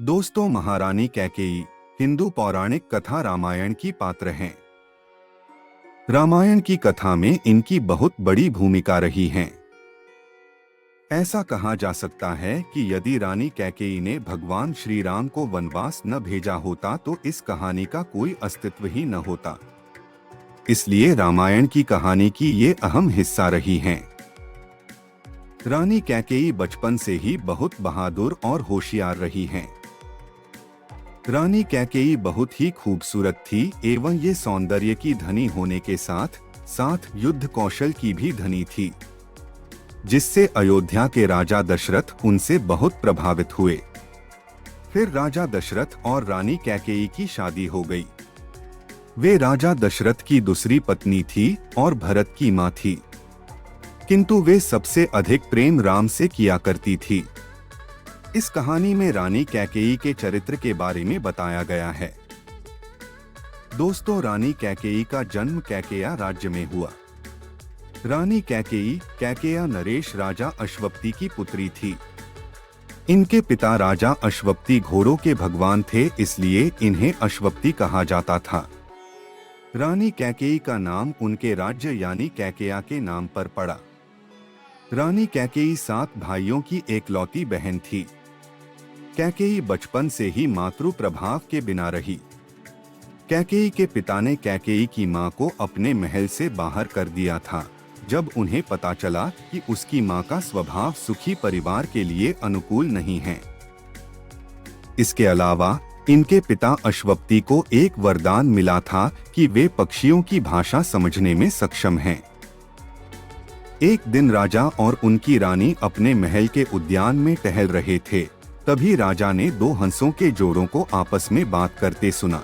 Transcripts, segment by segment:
दोस्तों, महारानी कैकेयी हिंदू पौराणिक कथा रामायण की पात्र हैं। रामायण की कथा में इनकी बहुत बड़ी भूमिका रही है। ऐसा कहा जा सकता है कि यदि रानी कैकेयी ने भगवान श्री राम को वनवास न भेजा होता तो इस कहानी का कोई अस्तित्व ही न होता। इसलिए रामायण की कहानी की ये अहम हिस्सा रही हैं। रानी कैकेयी बचपन से ही बहुत बहादुर और होशियार रही हैं। रानी कैकेयी बहुत ही खूबसूरत थी एवं ये सौंदर्य की धनी होने के साथ साथ युद्ध कौशल की भी धनी थी, जिससे अयोध्या के राजा दशरथ उनसे बहुत प्रभावित हुए। फिर राजा दशरथ और रानी कैकेयी की शादी हो गई। वे राजा दशरथ की दूसरी पत्नी थी और भरत की मां थी, किंतु वे सबसे अधिक प्रेम राम से किया करती थी। इस कहानी में रानी कैकेयी के चरित्र के बारे में बताया गया है। दोस्तों, रानी कैकेयी का जन्म कैकेया राज्य में हुआ। रानी कैकेयी कैकेया नरेश राजा अश्वपति की पुत्री थी। इनके पिता राजा अश्वपति घोड़ों के भगवान थे, इसलिए इन्हें अश्वपति कहा जाता था। रानी कैकेयी का नाम उनके राज्य यानी कैकेया के नाम पर पड़ा। रानी कैकेयी 7 भाइयों की एकलौती बहन थी। कैकेयी बचपन से ही मातृ प्रभाव के बिना रही। कैकेयी के पिता ने कैकेयी की मां को अपने महल से बाहर कर दिया था, जब उन्हें पता चला कि उसकी मां का स्वभाव सुखी परिवार के लिए अनुकूल नहीं है। इसके अलावा इनके पिता अश्वपति को एक वरदान मिला था कि वे पक्षियों की भाषा समझने में सक्षम हैं। एक दिन राजा और उनकी रानी अपने महल के उद्यान में टहल रहे थे। तभी राजा ने 2 हंसों के जोड़ों को आपस में बात करते सुना।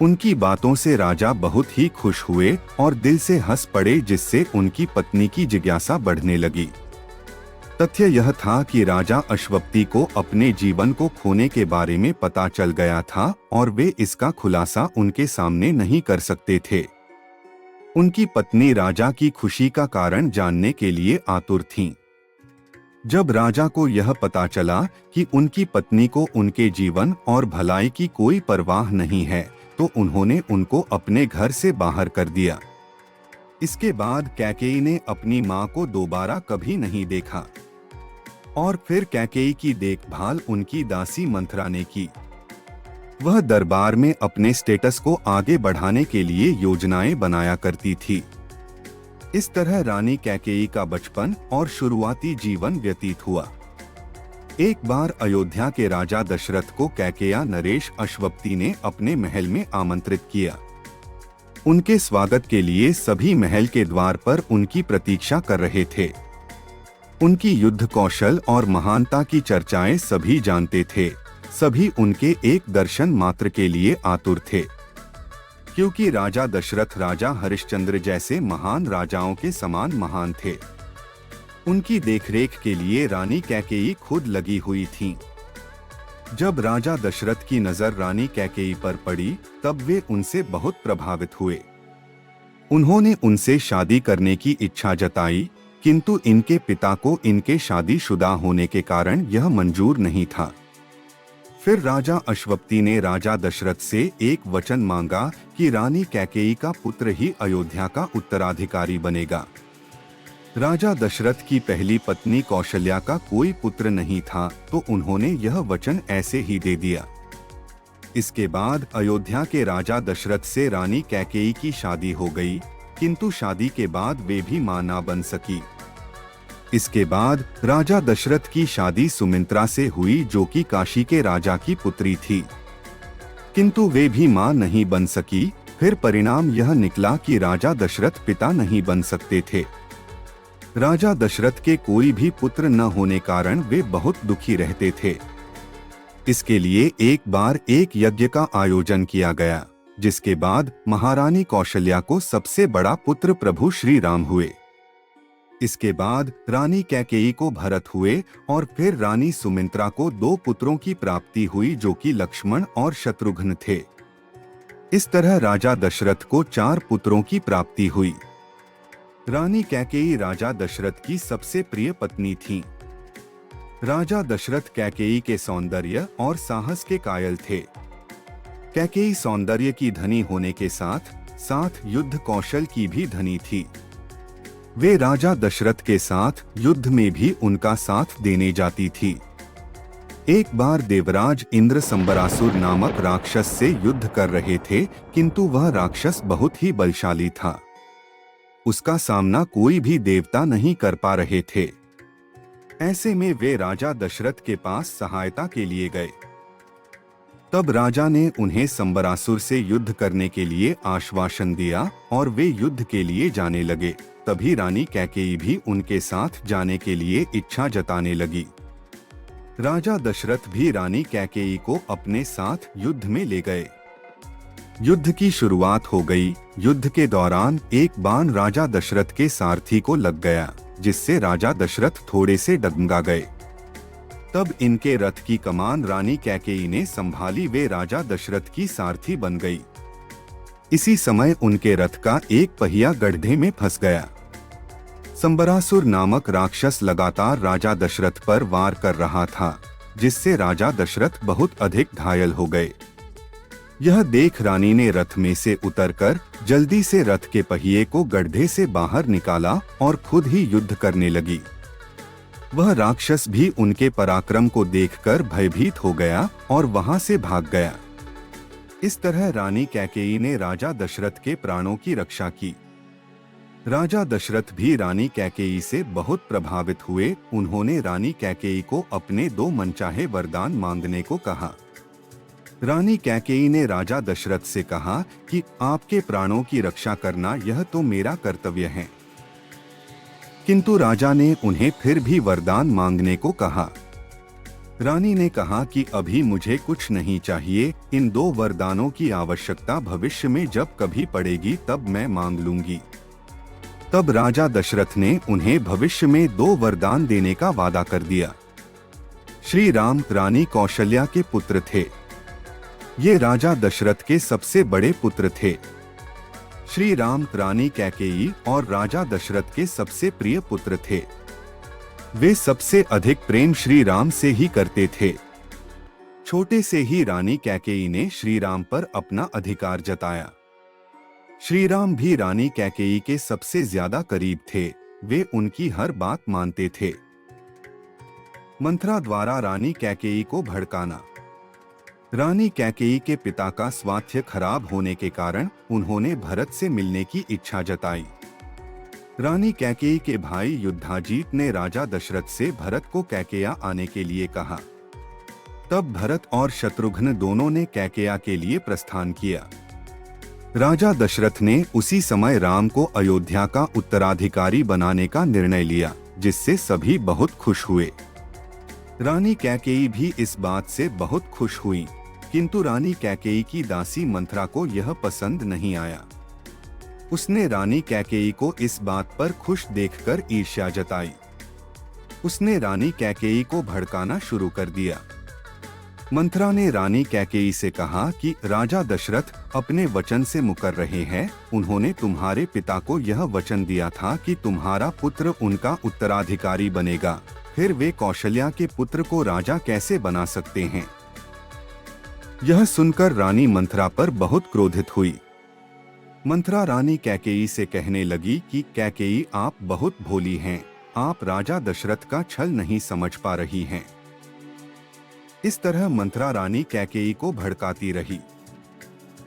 उनकी बातों से राजा बहुत ही खुश हुए और दिल से हंस पड़े, जिससे उनकी पत्नी की जिज्ञासा बढ़ने लगी। तथ्य यह था कि राजा अश्वपति को अपने जीवन को खोने के बारे में पता चल गया था और वे इसका खुलासा उनके सामने नहीं कर सकते थे। उनकी पत्नी राजा की खुशी का कारण जानने के लिए आतुर थीं। जब राजा को यह पता चला कि उनकी पत्नी को उनके जीवन और भलाई की कोई परवाह नहीं है, तो उन्होंने उनको अपने घर से बाहर कर दिया। इसके बाद कैकेयी ने अपनी मां को दोबारा कभी नहीं देखा और फिर कैकेयी की देखभाल उनकी दासी मंथरा ने की। वह दरबार में अपने स्टेटस को आगे बढ़ाने के लिए योजनाएं बनाया करती थी। इस तरह रानी कैकेयी का बचपन और शुरुआती जीवन व्यतीत हुआ। एक बार अयोध्या के राजा दशरथ को कैकेया नरेश अश्वपति ने अपने महल में आमंत्रित किया। उनके स्वागत के लिए सभी महल के द्वार पर उनकी प्रतीक्षा कर रहे थे। उनकी युद्ध कौशल और महानता की चर्चाएं सभी जानते थे। सभी उनके एक दर्शन मात्र के लिए आतुर थे, क्योंकि राजा दशरथ राजा हरिश्चंद्र जैसे महान राजाओं के समान महान थे। उनकी देखरेख के लिए रानी कैकेयी खुद लगी हुई थीं। जब राजा दशरथ की नजर रानी कैकेयी पर पड़ी, तब वे उनसे बहुत प्रभावित हुए। उन्होंने उनसे शादी करने की इच्छा जताई, किंतु इनके पिता को इनके शादीशुदा होने के कारण यह मंजूर नहीं था। फिर राजा अश्वपति ने राजा दशरथ से एक वचन मांगा कि रानी कैकेयी का पुत्र ही अयोध्या का उत्तराधिकारी बनेगा। राजा दशरथ की पहली पत्नी कौशल्या का कोई पुत्र नहीं था, तो उन्होंने यह वचन ऐसे ही दे दिया। इसके बाद अयोध्या के राजा दशरथ से रानी कैकेयी की शादी हो गई, किंतु शादी के बाद वे भी मां ना बन सकी। इसके बाद राजा दशरथ की शादी सुमित्रा से हुई, जो कि काशी के राजा की पुत्री थी, किंतु वे भी मां नहीं बन सकी। फिर परिणाम यह निकला कि राजा दशरथ पिता नहीं बन सकते थे। राजा दशरथ के कोई भी पुत्र न होने कारण वे बहुत दुखी रहते थे। इसके लिए एक बार एक यज्ञ का आयोजन किया गया, जिसके बाद महारानी कौशल्या को सबसे बड़ा पुत्र प्रभु श्री राम हुए। इसके बाद रानी कैकेयी को भरत हुए और फिर रानी सुमित्रा को 2 पुत्रों की प्राप्ति हुई, जो कि लक्ष्मण और शत्रुघ्न थे। इस तरह राजा दशरथ को 4 पुत्रों की प्राप्ति हुई। रानी कैकेयी राजा दशरथ की सबसे प्रिय पत्नी थीं। राजा दशरथ कैकेयी के सौंदर्य और साहस के कायल थे। कैकेयी सौंदर्य की धनी होने के साथ साथ युद्ध कौशल की भी धनी थी। वे राजा दशरथ के साथ युद्ध में भी उनका साथ देने जाती थी। एक बार देवराज इंद्र संबरासुर नामक राक्षस से युद्ध कर रहे थे, किंतु वह राक्षस बहुत ही बलशाली था। उसका सामना कोई भी देवता नहीं कर पा रहे थे। ऐसे में वे राजा दशरथ के पास सहायता के लिए गए। तब राजा ने उन्हें संबरासुर से युद्ध करने के लिए आश्वासन दिया और वे युद्ध के लिए जाने लगे। तभी रानी कैकेयी भी उनके साथ जाने के लिए इच्छा जताने लगी। राजा दशरथ भी रानी कैकेयी को अपने साथ युद्ध में ले गए। युद्ध की शुरुआत हो गई। युद्ध के दौरान एक बाण राजा दशरथ के सारथी को लग गया, जिससे राजा दशरथ थोड़े से डगमगा गए। तब इनके रथ की कमान रानी कैकेयी ने संभाली। वे राजा दशरथ की सारथी बन गई। इसी समय उनके रथ का एक पहिया गड्ढे में फंस गया। संबरासुर नामक राक्षस लगातार राजा दशरथ पर वार कर रहा था, जिससे राजा दशरथ बहुत अधिक घायल हो गए। यह देख रानी ने रथ में से उतरकर जल्दी से रथ के पहिए को गड्ढे से बाहर निकाला और खुद ही युद्ध करने लगी। वह राक्षस भी उनके पराक्रम को देखकर भयभीत हो गया और वहां से भाग गया। इस तरह रानी कैकेयी ने राजा दशरथ के प्राणों की रक्षा की। राजा दशरथ भी रानी कैकेयी से बहुत प्रभावित हुए। उन्होंने रानी कैकेयी को अपने 2 मनचाहे वरदान मांगने को कहा। रानी कैकेयी ने राजा दशरथ से कहा कि आपके प्राणों की रक्षा करना यह तो मेरा कर्तव्य है। किंतु राजा ने उन्हें फिर भी वरदान मांगने को कहा। रानी ने कहा कि अभी मुझे कुछ नहीं चाहिए, इन 2 वरदानों की आवश्यकता भविष्य में जब कभी पड़ेगी तब मैं मांग लूंगी। तब राजा दशरथ ने उन्हें भविष्य में 2 वरदान देने का वादा कर दिया। श्री राम रानी कौशल्या के पुत्र थे। ये राजा दशरथ के सबसे बड़े पुत्र थे। श्री राम रानी कैकेयी और राजा दशरथ के सबसे प्रिय पुत्र थे। वे सबसे अधिक प्रेम श्री राम से ही करते थे। छोटे से ही रानी कैकेयी ने श्री राम पर अपना अधिकार जताया। श्री राम भी रानी कैकेयी के सबसे ज्यादा करीब थे। वे उनकी हर बात मानते थे। मंत्रा द्वारा रानी कैकेयी को भड़काना। रानी कैकेयी के पिता का स्वास्थ्य खराब होने के कारण उन्होंने भरत से मिलने की इच्छा जताई। रानी कैकेयी के भाई युद्धाजीत ने राजा दशरथ से भरत को कैकेया आने के लिए कहा। तब भरत और शत्रुघ्न दोनों ने कैकेया के लिए प्रस्थान किया। राजा दशरथ ने उसी समय राम को अयोध्या का उत्तराधिकारी बनाने का निर्णय लिया, जिससे सभी बहुत खुश हुए। रानी कैकेयी भी इस बात से बहुत खुश हुई, किंतु रानी कैकेयी की दासी मंथरा को यह पसंद नहीं आया। उसने रानी कैकेयी को इस बात पर खुश देखकर ईर्ष्या जताई। उसने रानी कैकेयी को भड़काना शुरू कर दिया। मंथरा ने रानी कैकेयी से कहा कि राजा दशरथ अपने वचन से मुकर रहे हैं। उन्होंने तुम्हारे पिता को यह वचन दिया था कि तुम्हारा पुत्र उनका उत्तराधिकारी बनेगा, फिर वे कौशल्या के पुत्र को राजा कैसे बना सकते हैं। यह सुनकर रानी मंथरा पर बहुत क्रोधित हुई। मंथरा रानी कैकेयी से कहने लगी कि कैकेयी, आप बहुत भोली हैं, आप राजा दशरथ का छल नहीं समझ पा रही हैं। इस तरह मंथरा रानी कैकेयी को भड़काती रही।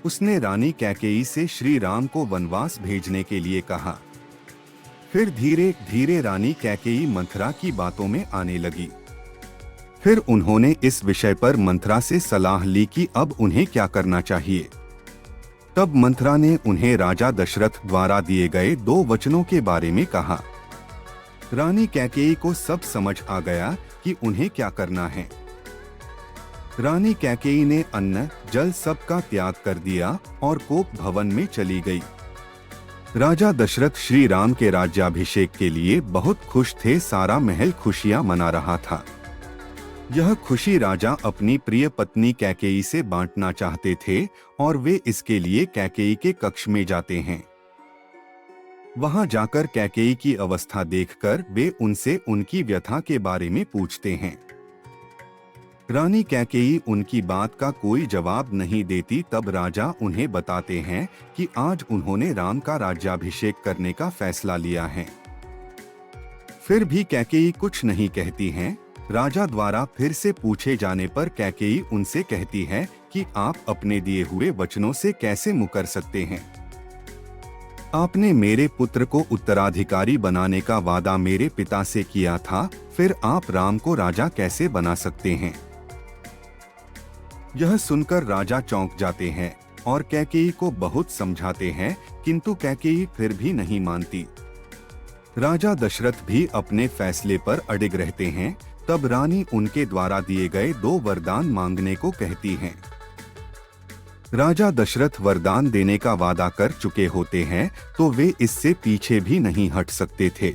उसने रानी कैकेयी से श्री राम को वनवास भेजने के लिए कहा। फिर धीरे धीरे रानी कैकेयी मंथरा की बातों में आने लगी। फिर उन्होंने इस विषय पर मंथरा से सलाह ली कि अब उन्हें क्या करना चाहिए। तब मंथरा ने उन्हें राजा दशरथ द्वारा दिए गए 2 वचनों के बारे में कहा। रानी कैकेयी को सब समझ आ गया कि उन्हें क्या करना है। रानी कैकेयी ने अन्न जल सब का त्याग कर दिया और कोप भवन में चली गई। राजा दशरथ श्री राम के राज्याभिषेक के लिए बहुत खुश थे। सारा महल खुशियां मना रहा था। यह खुशी राजा अपनी प्रिय पत्नी कैकेयी से बांटना चाहते थे और वे इसके लिए कैकेयी के कक्ष में जाते हैं। वहां जाकर कैकेयी की अवस्था देखकर वे उनसे उनकी व्यथा के बारे में पूछते हैं। रानी कैकेयी उनकी बात का कोई जवाब नहीं देती। तब राजा उन्हें बताते हैं कि आज उन्होंने राम का राज्याभिषेक करने का फैसला लिया है। फिर भी कैकेयी कुछ नहीं कहती हैं। राजा द्वारा फिर से पूछे जाने पर कैकेयी उनसे कहती है कि आप अपने दिए हुए वचनों से कैसे मुकर सकते हैं। आपने मेरे पुत्र को उत्तराधिकारी बनाने का वादा मेरे पिता से किया था, फिर आप राम को राजा कैसे बना सकते हैं। यह सुनकर राजा चौंक जाते हैं और कैकेयी को बहुत समझाते हैं, किंतु कैकेयी फिर भी नहीं मानती। राजा दशरथ भी अपने फैसले पर अडिग रहते हैं। तब रानी उनके द्वारा दिए गए 2 वरदान मांगने को कहती हैं। राजा दशरथ वरदान देने का वादा कर चुके होते हैं, तो वे इससे पीछे भी नहीं हट सकते थे।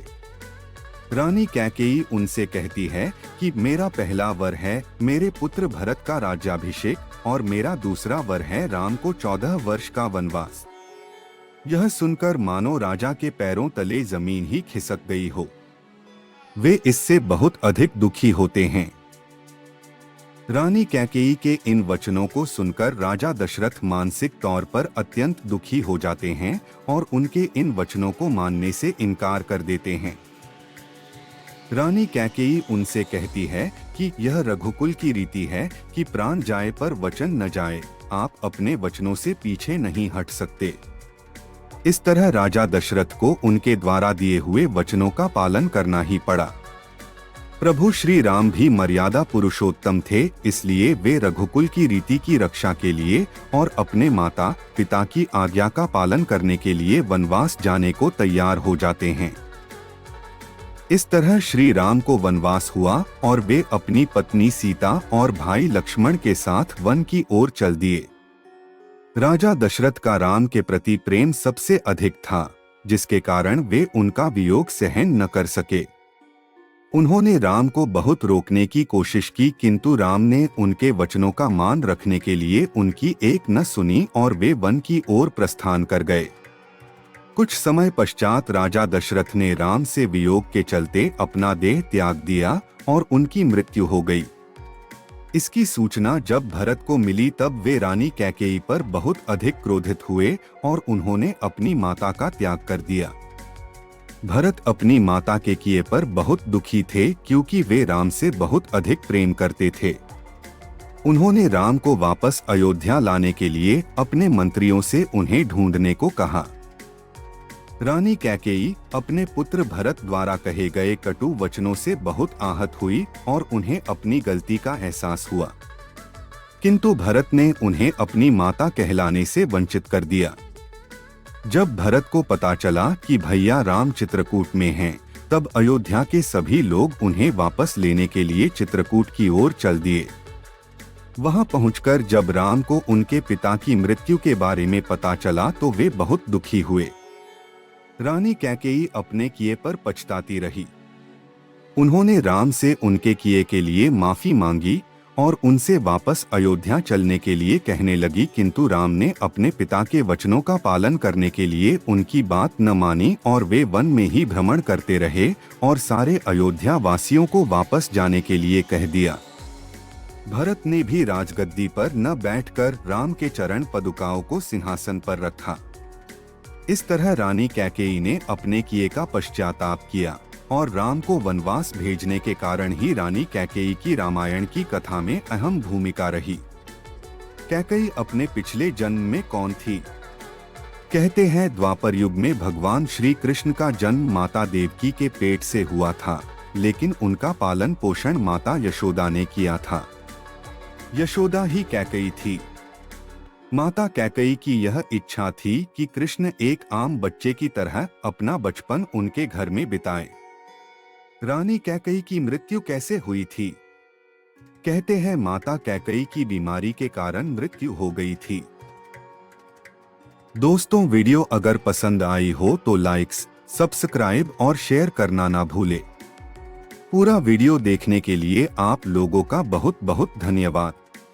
रानी कैकेयी उनसे कहती है कि मेरा पहला वर है मेरे पुत्र भरत का राज्याभिषेक, और मेरा दूसरा वर है राम को 14 वर्ष का वनवास। यह सुनकर मानो राजा के पैरों तले जमीन ही खिसक गई हो। वे इससे बहुत अधिक दुखी होते हैं। रानी कैकेयी के इन वचनों को सुनकर राजा दशरथ मानसिक तौर पर अत्यंत दुखी हो जाते हैं और उनके इन वचनों को मानने से इनकार कर देते हैं। रानी कैकेयी उनसे कहती है कि यह रघुकुल की रीति है कि प्राण जाए पर वचन न जाए। आप अपने वचनों से पीछे नहीं हट सकते। इस तरह राजा दशरथ को उनके द्वारा दिए हुए वचनों का पालन करना ही पड़ा। प्रभु श्री राम भी मर्यादा पुरुषोत्तम थे, इसलिए वे रघुकुल की रीति की रक्षा के लिए और अपने माता पिता की आज्ञा का पालन करने के लिए वनवास जाने को तैयार हो जाते हैं। इस तरह श्री राम को वनवास हुआ और वे अपनी पत्नी सीता और भाई लक्ष्मण के साथ वन की ओर चल दिए। राजा दशरथ का राम के प्रति प्रेम सबसे अधिक था, जिसके कारण वे उनका वियोग सहन न कर सके। उन्होंने राम को बहुत रोकने की कोशिश की, किंतु राम ने उनके वचनों का मान रखने के लिए उनकी एक न सुनी और वे वन की ओर प्रस्थान कर गए। कुछ समय पश्चात राजा दशरथ ने राम से वियोग के चलते अपना देह त्याग दिया और उनकी मृत्यु हो गई। इसकी सूचना जब भरत को मिली तब वे रानी कैकेयी पर बहुत अधिक क्रोधित हुए और उन्होंने अपनी माता का त्याग कर दिया। भरत अपनी माता के किए पर बहुत दुखी थे, क्योंकि वे राम से बहुत अधिक प्रेम करते थे। उन्होंने राम को वापस अयोध्या लाने के लिए अपने मंत्रियों से उन्हें ढूंढने को कहा। रानी कैकेयी अपने पुत्र भरत द्वारा कहे गए कटु वचनों से बहुत आहत हुई और उन्हें अपनी गलती का एहसास हुआ, किंतु भरत ने उन्हें अपनी माता कहलाने से वंचित कर दिया। जब भरत को पता चला कि भैया राम चित्रकूट में हैं, तब अयोध्या के सभी लोग उन्हें वापस लेने के लिए चित्रकूट की ओर चल दिए। वहां पहुंचकर जब राम को उनके पिता की मृत्यु के बारे में पता चला तो वे बहुत दुखी हुए। रानी कैकेयी अपने किए पर पछताती रही। उन्होंने राम से उनके किए के लिए माफी मांगी और उनसे वापस अयोध्या चलने के लिए कहने लगी, किंतु राम ने अपने पिता के वचनों का पालन करने के लिए उनकी बात न मानी और वे वन में ही भ्रमण करते रहे और सारे अयोध्या वासियों को वापस जाने के लिए कह दिया। भरत ने भी राजगद्दी पर न बैठकर राम के चरण पदुकाओं को सिंहासन पर रखा। इस तरह रानी कैकेयी ने अपने किए का पश्चाताप किया और राम को वनवास भेजने के कारण ही रानी कैकेयी की रामायण की कथा में अहम भूमिका रही। कैकेयी अपने पिछले जन्म में कौन थी? कहते हैं द्वापर युग में भगवान श्री कृष्ण का जन्म माता देवकी के पेट से हुआ था, लेकिन उनका पालन पोषण माता यशोदा ने किया था। यशोदा ही कैकेयी थी। माता कैकेयी की यह इच्छा थी कि कृष्ण एक आम बच्चे की तरह अपना बचपन उनके घर में बिताए। रानी कैकेयी की मृत्यु कैसे हुई थी? कहते हैं माता कैकेयी की बीमारी के कारण मृत्यु हो गई थी। दोस्तों, वीडियो अगर पसंद आई हो तो लाइक्स, सब्सक्राइब और शेयर करना ना भूले। पूरा वीडियो देखने के लिए आप लोगों का बहुत बहुत धन्यवाद।